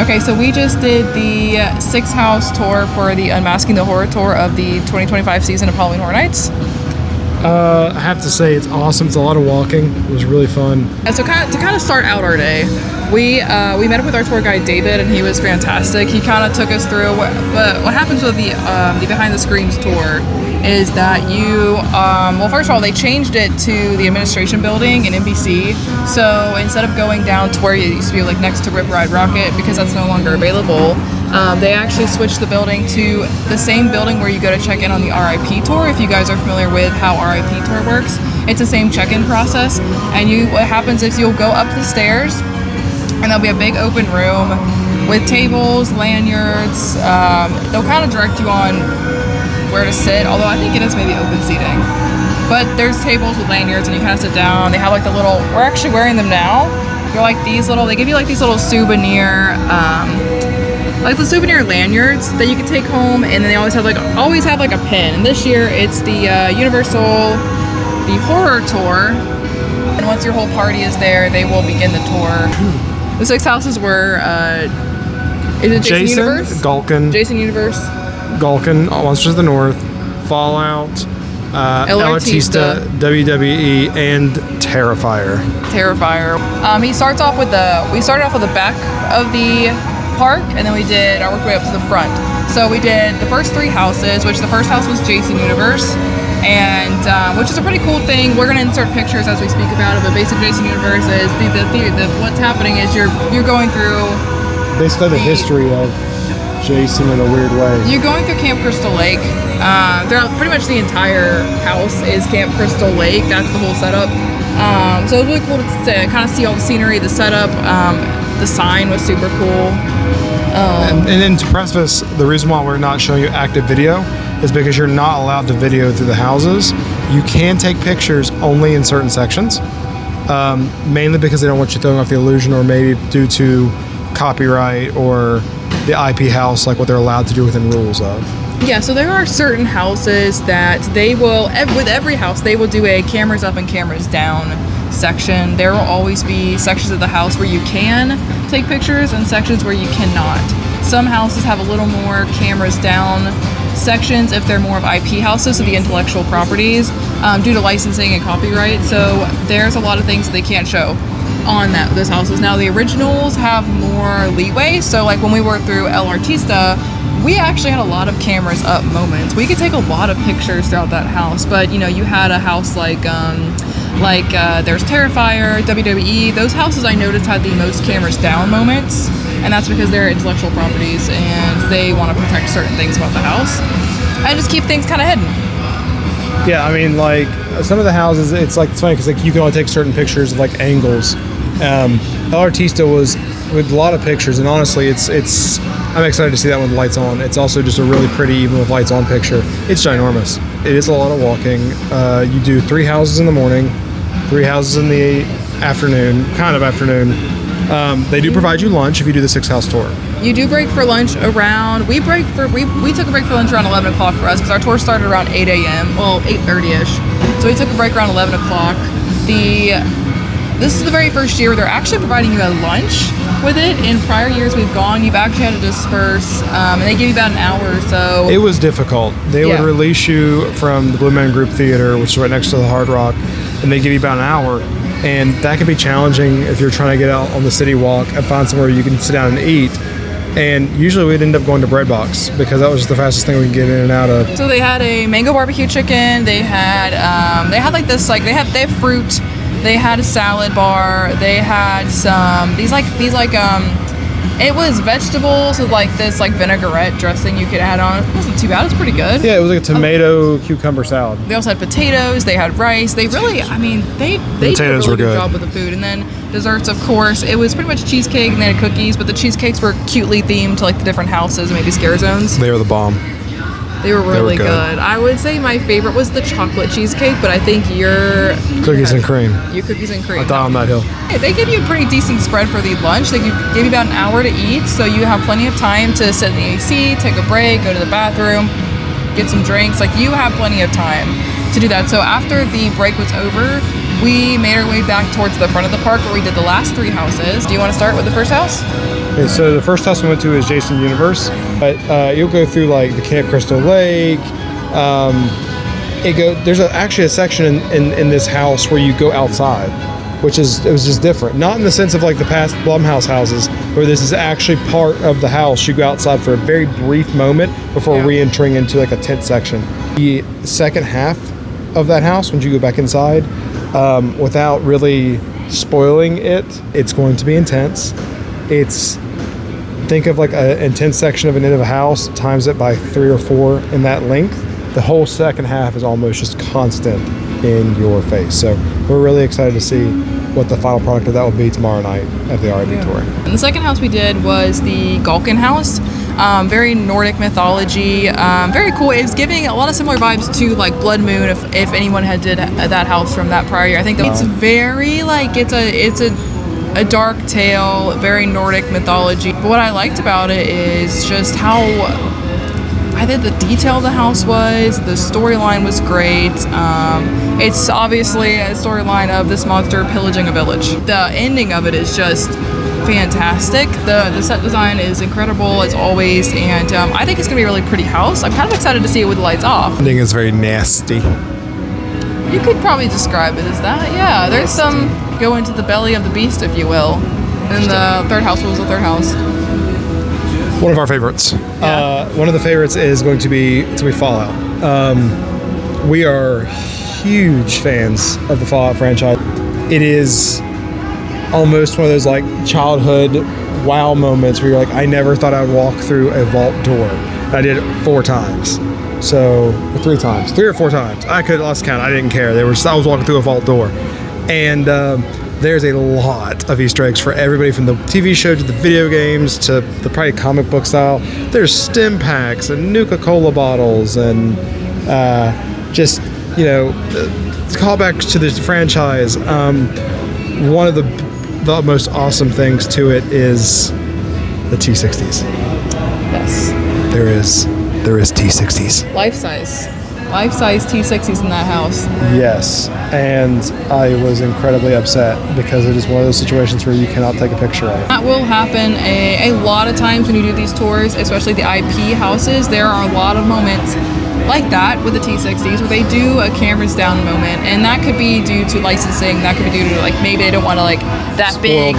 Okay, so we just did the 6-house tour for the Unmasking the Horror tour of the 2025 season of Halloween Horror Nights. I have to say it's awesome. It's a lot of walking. It was really fun. And so to kind of start out our day, we met up with our tour guide David, and he was fantastic. He kind of took us through what happens with the Behind the Screens tour is that you, well, first of all, they changed it to the administration building in NBC. So instead of going down to where it used to be like next to Rip Ride Rocket, because that's no longer available, they actually switched the building to the same building where you go to check in on the RIP tour. If you guys are familiar with how RIP tour works, it's the same check-in process. And what happens is you'll go up the stairs, and there'll be a big open room with tables, lanyards. They'll kind of direct you on where to sit, although I think it is maybe open seating. But there's tables with lanyards, and you kind of sit down. They have like the little, we're actually wearing them now. They're like these little, they give you like these little souvenir, like the souvenir lanyards that you can take home, and then they always have like a pin. And this year it's the Universal, the Horror Tour. And once your whole party is there, they will begin the tour. The 6 houses were, is it Jason Universe? Gulkin. Jason Universe. Gulkin, Monsters of the North, Fallout, El Artista, WWE, and Terrifier. We started off with the back of the park, and then we did our way up to the front. So we did the first 3 houses, which the first house was Jason Universe, and which is a pretty cool thing. We're gonna insert pictures as we speak about it, but basically Jason Universe is what's happening is you're going through basically the history of Jason in a weird way. You're going through Camp Crystal Lake. Pretty much the entire house is Camp Crystal Lake. That's the whole setup. So it was really cool to kind of see all the scenery, the setup. The sign was super cool. And then to preface, the reason why we're not showing you active video is because you're not allowed to video through the houses. You can take pictures only in certain sections, mainly because they don't want you throwing off the illusion, or maybe due to copyright or the IP house, like what they're allowed to do within rules of. Yeah, so there are certain houses that they will, with every house, they will do a cameras up and cameras down section. There will always be sections of the house where you can take pictures and sections where you cannot. Some houses have a little more cameras down sections if they're more of IP houses, so the intellectual properties, due to licensing and copyright. So there's a lot of things they can't show on those houses. Now the originals have more leeway, so like when we worked through El Artista, we actually had a lot of cameras up moments. We could take a lot of pictures throughout that house, but you know, you had a house like there's Terrifier, WWE. Those houses I noticed had the most cameras down moments, and that's because they're intellectual properties and they want to protect certain things about the house and just keep things kind of hidden. Yeah, I mean, like some of the houses, it's funny because like you can only take certain pictures of like angles. El Artista was with a lot of pictures, and honestly, it's I'm excited to see that when the lights on. It's also just a really pretty, even with lights on picture. It's ginormous. It is a lot of walking. You do 3 houses in the morning, 3 houses in the afternoon. They do provide you lunch if you do the 6-house tour. You do break for lunch around, we took a break for lunch around 11 o'clock for us because our tour started around 8 a.m., well, 8:30ish. So we took a break around 11 o'clock. This is the very first year where they're actually providing you a lunch with it. In prior years we've gone, you've actually had to disperse, and they give you about an hour or so. It was difficult. They would release you from the Blue Man Group Theater, which is right next to the Hard Rock, and they give you about an hour. And that can be challenging if you're trying to get out on the city walk and find somewhere you can sit down and eat. And usually we'd end up going to Bread Box because that was just the fastest thing we could get in and out of. So they had a mango barbecue chicken. They had like this, like they have fruit. They had a salad bar. They had these it was vegetables with like this like vinaigrette dressing you could add on. It wasn't too bad. It was pretty good. Yeah, it was like a tomato cucumber salad. They also had potatoes. They had rice. They really, I mean, they did a really good job with the food. And then desserts, of course. It was pretty much cheesecake and they had cookies, but the cheesecakes were cutely themed to like the different houses and maybe scare zones. They were the bomb. They were really good. I would say my favorite was the chocolate cheesecake, but I think your cookies and cream. Your cookies and cream. I thought on that hill. Hey, they give you a pretty decent spread for the lunch. They give you about an hour to eat, so you have plenty of time to sit in the AC, take a break, go to the bathroom, get some drinks. Like you have plenty of time to do that. So after the break was over, we made our way back towards the front of the park where we did the last 3 houses. Do you want to start with the first house? Okay, so the first house we went to is Jason Universe, but you'll go through like the Camp Crystal Lake. There's actually a section in this house where you go outside, it was just different. Not in the sense of like the past Blumhouse houses, where this is actually part of the house. You go outside for a very brief moment before re-entering into like a tent section. The second half of that house, when you go back inside, without really spoiling it, it's going to be intense. Think of like an intense section of an end of a house, times it by 3 or 4 in that length. The whole second half is almost just constant in your face. So we're really excited to see what the final product of that will be tomorrow night at the RV tour. And the second house we did was the Galkin house. Very Nordic mythology, very cool. It's giving a lot of similar vibes to like Blood Moon if anyone had did that house from that prior year. I think it's very like, it's a dark tale, very Nordic mythology. But what I liked about it is just how I think the detail of the house was, the storyline was great. It's obviously a storyline of this monster pillaging a village. The ending of it is just fantastic. The set design is incredible as always, and I think it's gonna be a really pretty house. I'm kind of excited to see it with the lights off. I think it's very nasty. You could probably describe it as that. Yeah, there's some go into the belly of the beast, if you will. And the third house, what was the third house? One of our favorites. One of the favorites is going to be Fallout. We are huge fans of the Fallout franchise. It is almost one of those like childhood wow moments where you're like, I never thought I'd walk through a vault door. I did it 4 times. So 3 times, 3 or 4 times. I could lost count. I didn't care. I was walking through a vault door, and there's a lot of Easter eggs for everybody from the TV show to the video games to the probably comic book style. There's stim packs and Nuka-Cola bottles and just, callbacks to the franchise. One of the most awesome things to it is the T60s. Yes. There is T60s. Life-size T60s in that house. Yes, and I was incredibly upset because it is one of those situations where you cannot take a picture of it. That will happen a lot of times when you do these tours, especially the IP houses. There are a lot of moments like that with the T60s where they do a cameras down moment, and that could be due to licensing. That could be due to like maybe they don't want to like that spoil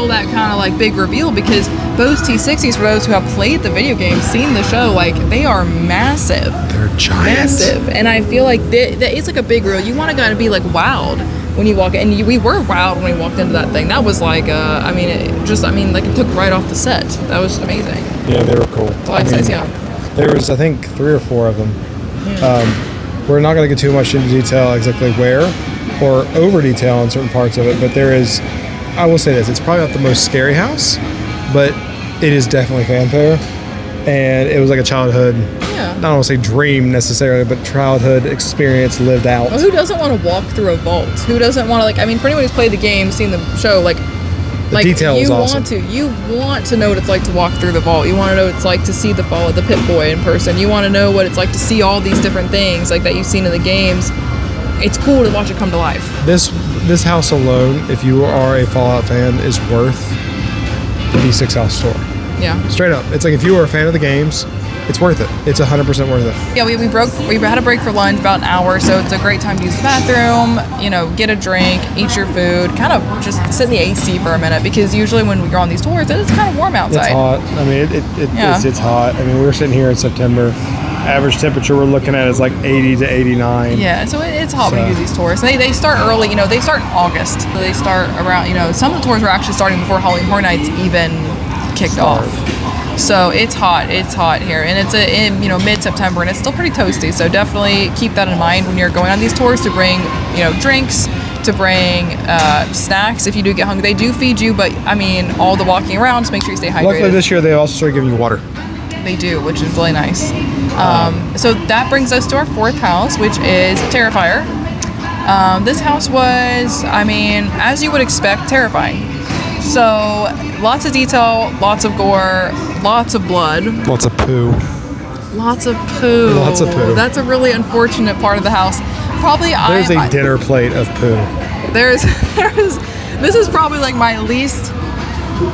that kind of like big reveal, because those T60s, for those who have played the video game, seen the show, like they are massive. They're giant. Massive, and I feel like it's like a big reveal. You want to kind of be like wowed when you walk in, and we were wowed when we walked into that thing. That was like, it took right off the set. That was amazing. Yeah, they were cool. There was, I think, 3 or 4 of them. Yeah. We're not going to get too much into detail exactly where or over detail on certain parts of it, but there is, I will say this, it's probably not the most scary house, but it is definitely fanfare. And it was like a childhood, I don't want to say dream necessarily, but childhood experience lived out. Well, who doesn't want to walk through a vault? Who doesn't want to, for anyone who's played the game, seen the show, the detail is awesome. You want to know what it's like to walk through the vault. You want to know what it's like to see the fall of the Pit Boy in person. You want to know what it's like to see all these different things like that you've seen in the games. It's cool to watch it come to life. This house alone, if you are a Fallout fan, is worth the V6 house tour. Yeah. Straight up. It's like if you are a fan of the games, it's worth it. It's 100% worth it. Yeah, we had a break for lunch, about an hour, so it's a great time to use the bathroom, get a drink, eat your food, kind of just sit in the AC for a minute, because usually when we go on these tours, it's kind of warm outside. It's hot. I mean, it's hot. I mean, we were sitting here in September. Average temperature we're looking at is like 80 to 89. Yeah, so it's hot when you do these tours. They start early, they start in August. So they start around, some of the tours were actually starting before Halloween Horror Nights even kicked off. So it's hot here, and it's in mid-September, and it's still pretty toasty. So definitely keep that in mind when you're going on these tours, to bring drinks, to bring snacks if you do get hungry. They do feed you, but all the walking around, just make sure you stay hydrated. Luckily this year they also started giving you water. They do, which is really nice. So that brings us to our 4th house, which is Terrifier. This house was, as you would expect, terrifying. So lots of detail, lots of gore, lots of blood. Lots of poo. Lots of poo. Lots of poo. That's a really unfortunate part of the house. Probably there's a dinner plate of poo. This is probably like my least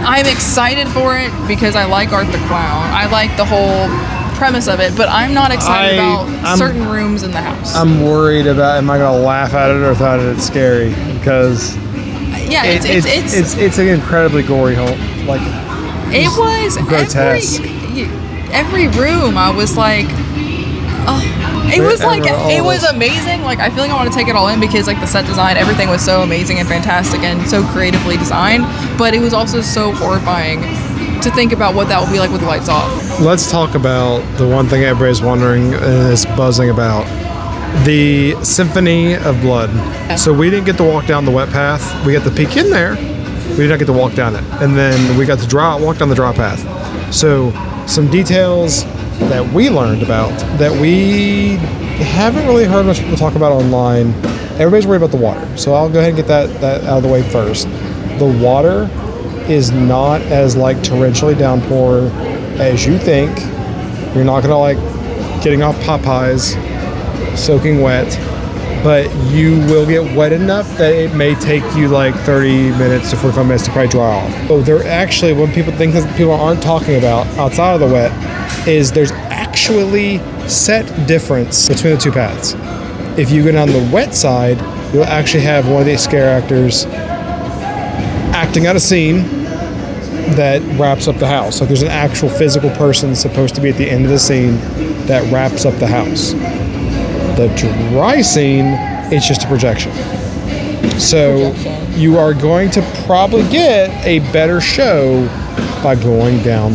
I'm excited for it because I like Art the Clown. I like the whole premise of it, but I'm not excited about certain rooms in the house. I'm worried about, am I going to laugh at it or thought it's scary? Because it's an incredibly gory home. Like, it was grotesque. Every room I was like, oh, it was amazing. Like, I feel like I want to take it all in because like the set design, everything was so amazing and fantastic and so creatively designed, but it was also so horrifying to think about what that would be like with the lights off. Let's talk about the one thing everybody's wondering and is buzzing about. The Symphony of Blood. Yeah. So we didn't get to walk down the wet path. We got to peek in there. We did not get to walk down it. And then we got to walk down the dry path. So some details that we learned about that we haven't really heard much people talk about online. Everybody's worried about the water. So I'll go ahead and get that out of the way first. The water is not as like torrentially downpour as you think. You're not gonna like getting off Popeyes, soaking wet, but you will get wet enough that it may take you like 30 minutes to 45 minutes to probably dry off. So there actually, when people think that people aren't talking about outside of the wet, is there's actually set difference between the two paths. If you go down the wet side, you'll actually have one of these scare actors acting out a scene that wraps up the house. Like there's an actual physical person supposed to be at the end of the scene that wraps up the house. The dry scene, it's just a projection. So you are going to probably get a better show by going down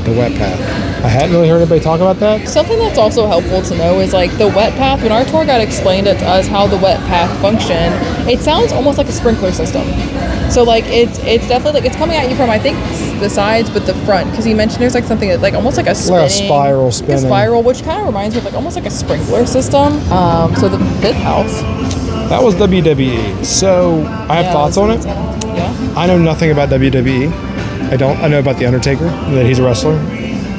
the wet path. I hadn't really heard anybody talk about that. Something that's also helpful to know is like the wet path, when our tour guide explained it to us how the wet path function, it sounds almost like a sprinkler system. So like it's definitely like it's coming at you from I think the sides but the front, because he mentioned there's like something that like almost like a spinning, like a spiral, which kind of reminds me of like almost like a sprinkler system. So the fifth house, that was WWE. So I have thoughts on it. Yeah. I know nothing about WWE. I know about The Undertaker, that he's a wrestler.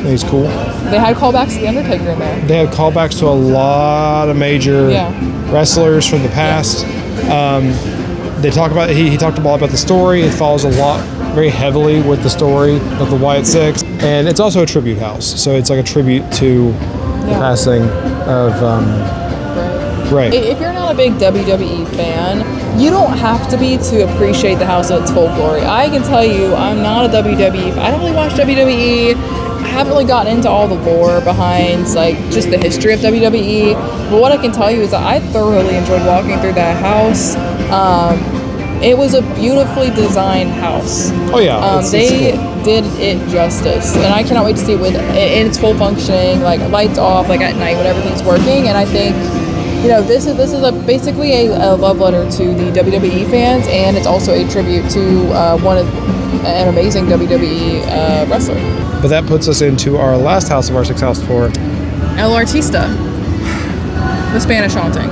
He's cool. They had callbacks to The Undertaker in there. They had callbacks to a lot of major wrestlers from the past. They talk about he talked a lot about the story. It follows a lot very heavily with the story of the Wyatt Six, and it's also a tribute house. So it's like a tribute to the passing of Ray. If you're not a big WWE fan, you don't have to be to appreciate the house in its full glory. I can tell you, I'm not a WWE. I don't really watch WWE. I haven't really gotten into all the lore behind like just the history of WWE. But what I can tell you is that I thoroughly enjoyed walking through that house. It was a beautifully designed house. Oh yeah, they did it justice, and I cannot wait to see it in its full functioning, like lights off, like at night when everything's working. And I think, you know, this is basically a love letter to the WWE fans, and it's also a tribute to an amazing WWE wrestler. But that puts us into our last house of our 6-house tour, El Artista, the Spanish haunting.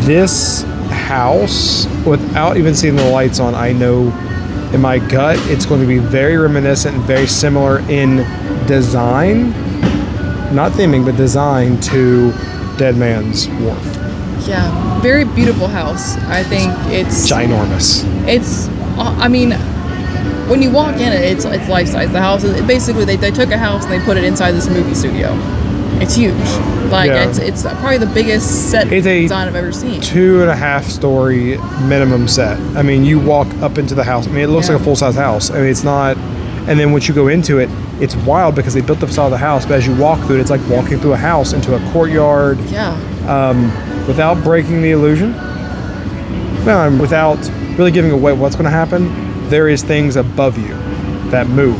This house, without even seeing the lights on, I know in my gut it's going to be very reminiscent and very similar in design, not theming, but design to Dead Man's Wharf. Yeah, very beautiful house. I think it's ginormous. It's, I mean, when you walk in it's life size. The house is basically they took a house and they put it inside this movie studio. It's huge. Like it's probably the biggest set design I've ever seen. 2.5 story minimum set. I mean, you walk up into the house. I mean, it looks like a full size house. I mean, it's not. And then once you go into it, it's wild because they built the facade of the house. But as you walk through it, it's like walking through a house into a courtyard. Yeah. Without breaking the illusion. No, without really giving away what's going to happen. There is things above you that move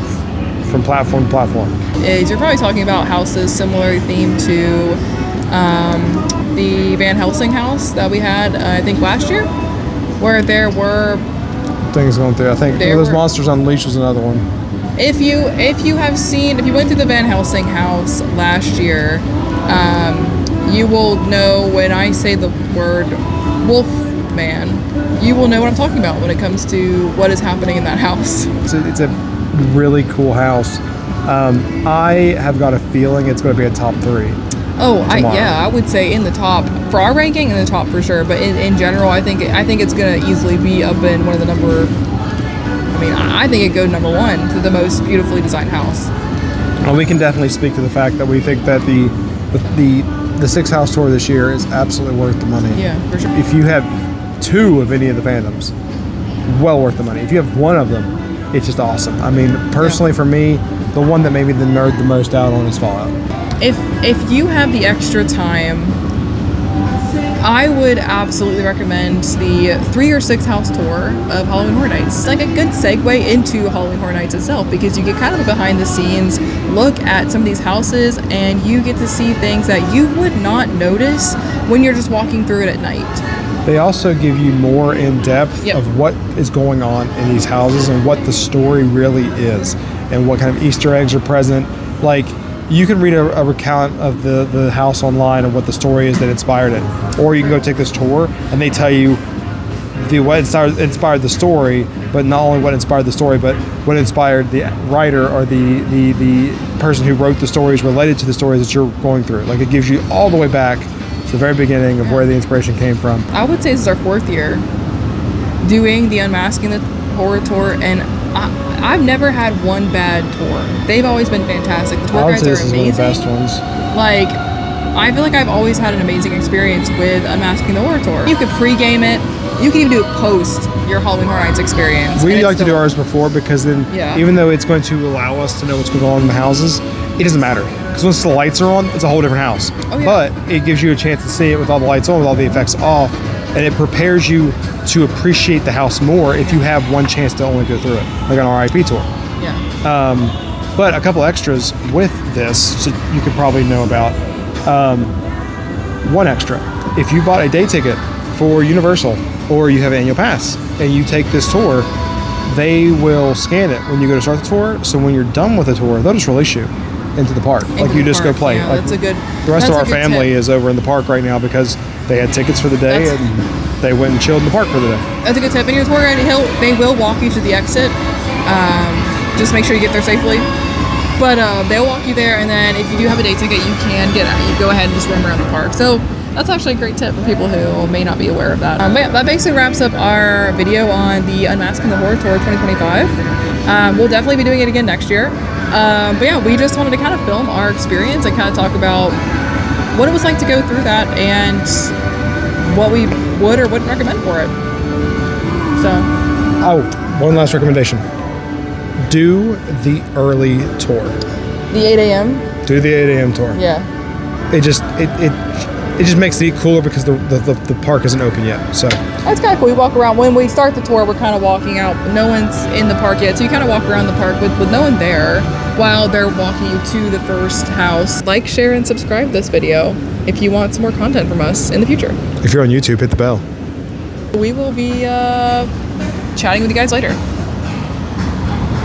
from platform to platform. You're probably talking about houses similarly themed to the Van Helsing house that we had, I think last year, where there were things going through. I think those Monsters Unleashed was another one. If you went through the Van Helsing house last year, you will know when I say the word wolf man, you will know what I'm talking about when it comes to what is happening in that house. It's a really cool house. I have got a feeling it's going to be a top 3. I would say in the top for our ranking, in the top for sure. But in general, I think it's going to easily be up in one of the mean, I think it goes number one to the most beautifully designed house. Well, we can definitely speak to the fact that we think that the 6 house tour this year is absolutely worth the money. Yeah, for sure. If you have 2 of any of the fandoms, well worth the money. If you have 1 of them, it's just awesome. I mean, personally for me, the one that made me the nerd the most out on is Fallout. If you have the extra time, I would absolutely recommend the 3 or 6 house tour of Halloween Horror Nights. It's like a good segue into Halloween Horror Nights itself, because you get kind of a behind the scenes look at some of these houses, and you get to see things that you would not notice when you're just walking through it at night. They also give you more in depth of what is going on in these houses and what the story really is, and what kind of Easter eggs are present. Like, you can read a recount of the house online and what the story is that inspired it, or you can go take this tour and they tell you what inspired the story, but not only what inspired the story, but what inspired the writer or the person who wrote the stories related to the stories that you're going through. Like, it gives you all the way back to the very beginning of where the inspiration came from. I would say this is our 4th year doing the Unmasking the Horror tour, and I've never had one bad tour. They've always been fantastic. The tour guides are amazing. One of the best ones. Like, I feel like I've always had an amazing experience with Unmasking the Horror tour. You could pre-game it. You can even do it post your Halloween Horror Nights experience. We like to do ours before, because then even though it's going to allow us to know what's going on in the houses, it doesn't matter. Because once the lights are on, it's a whole different house. Oh, yeah. But it gives you a chance to see it with all the lights on, with all the effects off, and it prepares you to appreciate the house more if you have one chance to only go through it, like an RIP tour. Yeah. But a couple extras with this, so you could probably know about. One extra: if you bought a day ticket for Universal, or you have an annual pass and you take this tour, they will scan it when you go to start the tour. So when you're done with the tour, they'll just release you into the park. Like, you just go play. Yeah, like, that's a good. The rest of our family is over in the park right now because they had tickets for the day and they went and chilled in the park for the day. That's a good tip. And your tour guide, they will walk you to the exit. Just make sure you get there safely. But they'll walk you there, and then if you do have a day ticket, you can get out. You go ahead and just roam around the park. So that's actually a great tip for people who may not be aware of that. But yeah, that basically wraps up our video on the Unmasking the Horror Tour 2025. We'll definitely be doing it again next year. But yeah, we just wanted to kind of film our experience and kind of talk about what it was like to go through that and what we would or wouldn't recommend for it. So. Oh, one last recommendation. Do the early tour. The 8 a.m.? Do the 8 a.m. tour. Yeah. It just makes it cooler because the park isn't open yet. So that's kind of cool. We walk around. When we start the tour, we're kind of walking out. No one's in the park yet. So you kind of walk around the park with no one there while they're walking you to the first house. Like, share, and subscribe this video if you want some more content from us in the future. If you're on YouTube, hit the bell. We will be chatting with you guys later.